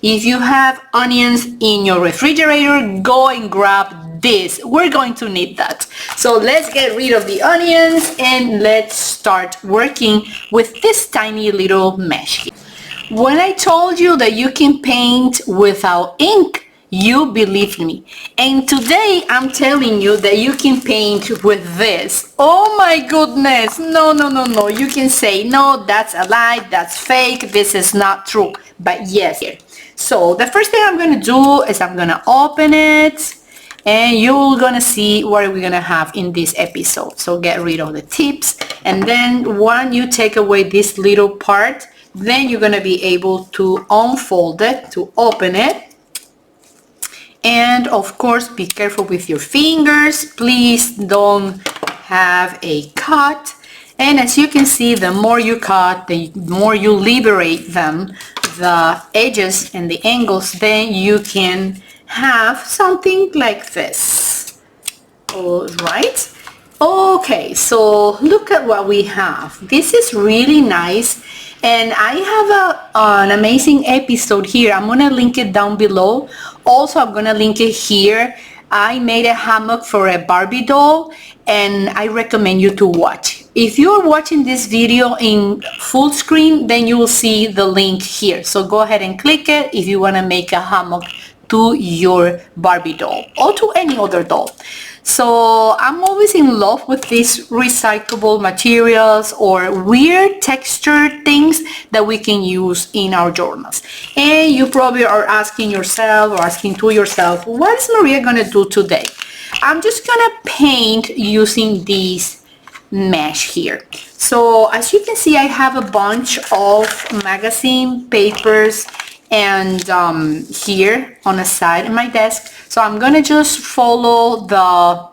If you have onions in your refrigerator, go and grab this. We're going to need that. So let's get rid of the onions and let's start working with this tiny little mesh. When I told you that you can paint without ink, you believed me. And today I'm telling you that you can paint with this. Oh my goodness. No. You can say, no, that's a lie, that's fake, this is not true. But yes. So the first thing I'm going to do is I'm going to open it. And you're gonna see what we're gonna have in this episode. So get rid of the tips, and then when you take away this little part, then you're gonna be able to unfold it, to open it. And of course, be careful with your fingers. Please don't have a cut. And as you can see, the more you cut, the more you liberate them, the edges and the angles, then you can have something like this. All right. Okay, so look at what we have. This is really nice, and I have an amazing episode here. I'm gonna link it down below. Also, I'm gonna link it here. I made a hammock for a Barbie doll, and I recommend you to watch. If you're watching this video in full screen, then you will see the link here. So go ahead and click it if you want to make a hammock to your Barbie doll or to any other doll. So I'm always in love with these recyclable materials or weird texture things that we can use in our journals. And you probably are asking yourself or asking to yourself, what is Maria gonna do today? I'm just gonna paint using these mesh here. So as you can see, I have a bunch of magazine papers and here on the side of my desk. So I'm gonna just follow the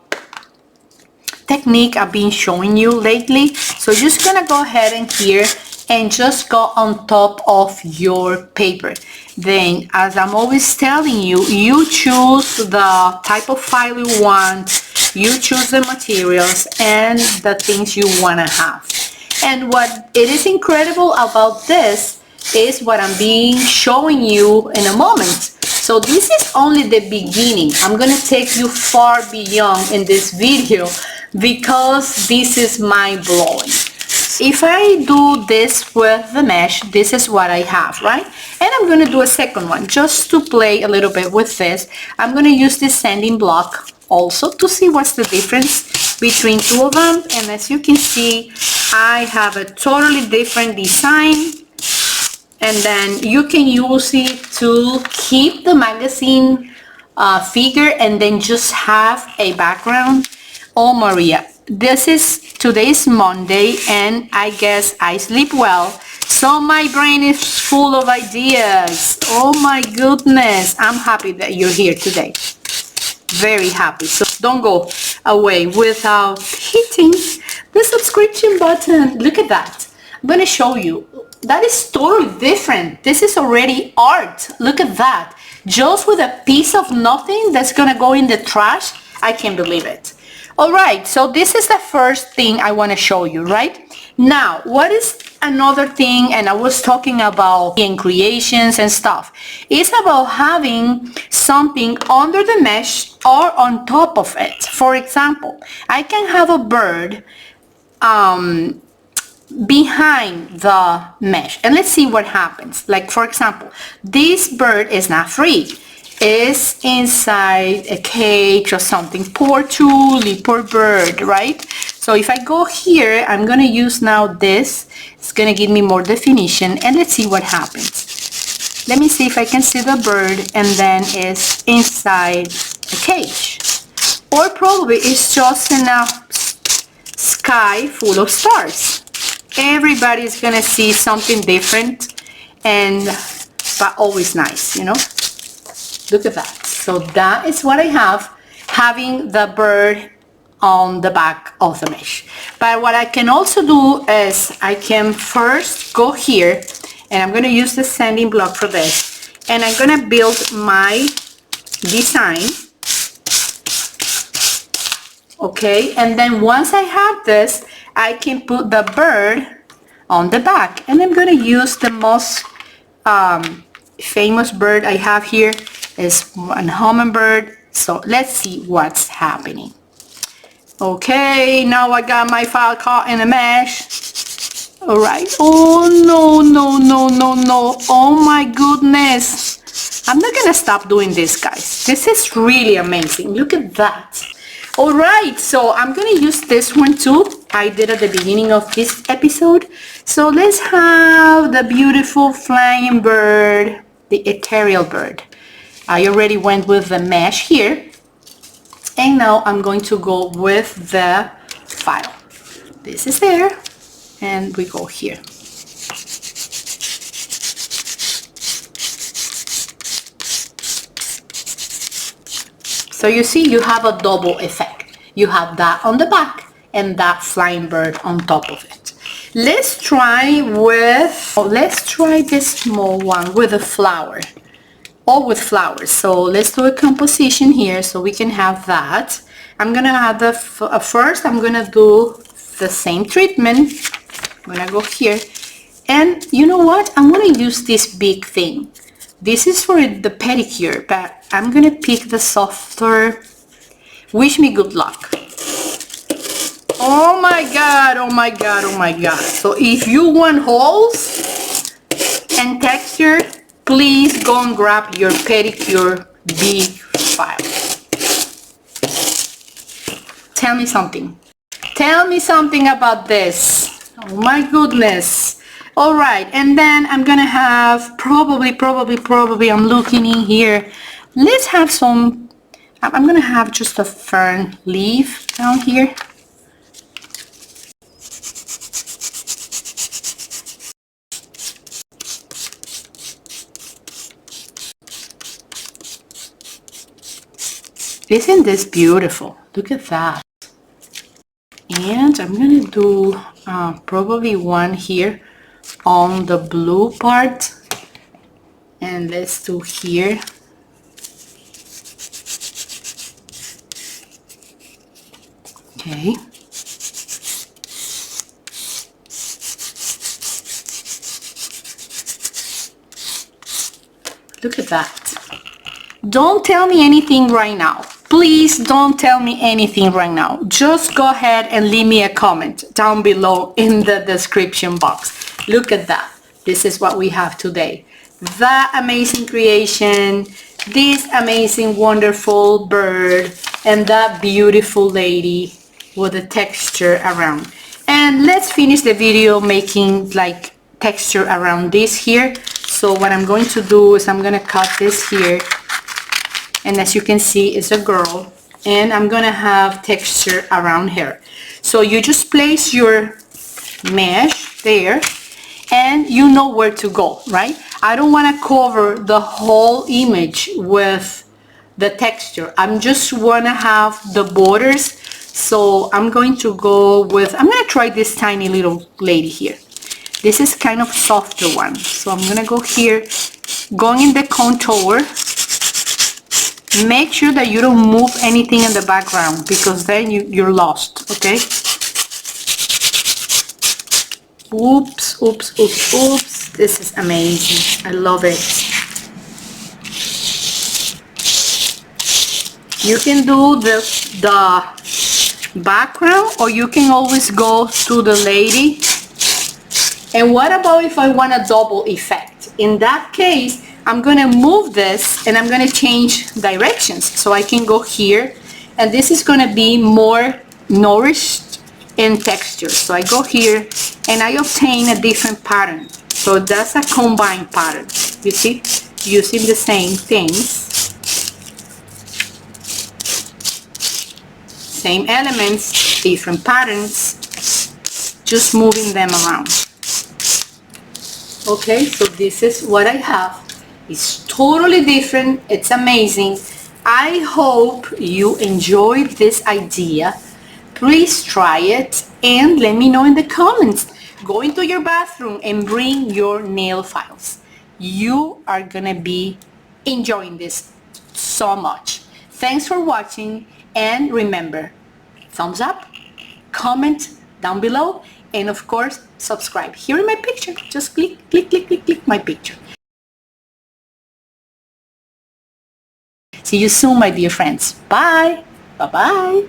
technique I've been showing you lately. So just gonna go ahead and here and just go on top of your paper. Then, as I'm always telling you, you choose the type of file you want, you choose the materials and the things you want to have. And what it is incredible about this is what I'm being showing you in a moment. So this is only the beginning. I'm going to take you far beyond in this video because this is mind-blowing. If I do this with the mesh, this is what I have, right? And I'm going to do a second one just to play a little bit with this. I'm going to use this sanding block also to see what's the difference between two of them. And as you can see, I have a totally different design. And then you can use it to keep the magazine figure and then just have a background. Oh, Maria, today's Monday and I guess I sleep well. So my brain is full of ideas. Oh my goodness. I'm happy that you're here today. Very happy. So don't go away without hitting the subscription button. Look at that. I'm going to show you. That is totally different. This is already art. Look at that. Just with a piece of nothing that's going to go in the trash. I can't believe it. All right. So this is the first thing I want to show you, right? Now, what is another thing, and I was talking about in creations and stuff, it's about having something under the mesh or on top of it. For example, I can have a bird behind the mesh, and let's see what happens. Like, for example, this bird is not free. It's inside a cage or something. Poor Julie, poor bird, right? So if I go here, I'm going to use now this. It's going to give me more definition, and let's see what happens. Let me see if I can see the bird, and then it's inside a cage. Or probably it's just in a sky full of stars. Everybody's going to see something different, but always nice, you know? Look at that. So that is what I have, having the bird on the back of the mesh. But what I can also do is I can first go here, and I'm going to use the sanding block for this, and I'm going to build my design. Okay, and then once I have this, I can put the bird on the back, and I'm going to use the most famous bird I have here is a hummingbird. So let's see what's happening. Okay, now I got my file caught in a mesh. All right. Oh, no, no, no, no, no. Oh my goodness. I'm not gonna stop doing this, guys. This is really amazing. Look at that. All right, so I'm gonna use this one too. I did at the beginning of this episode. So let's have the beautiful flying bird, the ethereal bird. I already went with the mesh here. And now I'm going to go with the file. This is there, and we go here. So you see, you have a double effect. You have that on the back and that flying bird on top of it. Let's try this small one with a flower. All with flowers. So let's do a composition here so we can have that. I'm gonna have the first I'm gonna do the same treatment. I'm gonna go here, and you know what, I'm gonna use this big thing. This is for the pedicure, but I'm gonna pick the softer. Wish me good luck. Oh my god, oh my god, oh my god. So if you want holes and texture, please go and grab your pedicure big file. Tell me something. Tell me something about this. Oh my goodness. All right, and then I'm gonna have probably I'm looking in here. Let's have some, I'm gonna have just a fern leaf down here. Isn't this beautiful? Look at that. And I'm gonna do probably one here on the blue part, and let's do here. Okay. Look at that. Don't tell me anything right now. Please don't tell me anything right now. Just go ahead and leave me a comment down below in the description box. Look at that. This is what we have today. That amazing creation, this amazing wonderful bird, and that beautiful lady with the texture around. And let's finish the video making like texture around this here. So what I'm going to do is I'm going to cut this here. And as you can see, it's a girl, and I'm gonna have texture around her. So you just place your mesh there, and you know where to go, right? I don't want to cover the whole image with the texture. I'm just want to have the borders. So I'm going to go with, I'm going to try this tiny little lady here. This is kind of softer one. So I'm going to go here, going in the contour. Make sure that you don't move anything in the background, because then you're lost, okay? Oops, oops, oops, oops. This is amazing. I love it. You can do the background, or you can always go to the lady. And what about if I want a double effect? In that case, I'm gonna move this and I'm gonna change directions. So I can go here, and this is gonna be more nourished in texture. So I go here and I obtain a different pattern. So that's a combined pattern. You see, using the same things, same elements, different patterns, just moving them around. Okay, so this is what I have. It's totally different. It's amazing. I hope you enjoyed this idea. Please try it and let me know in the comments. Go into your bathroom and bring your nail files. You are gonna be enjoying this so much. Thanks for watching, and remember, thumbs up, comment down below, and of course subscribe. Here in my picture, just click my picture. See you soon, my dear friends. Bye. Bye-bye.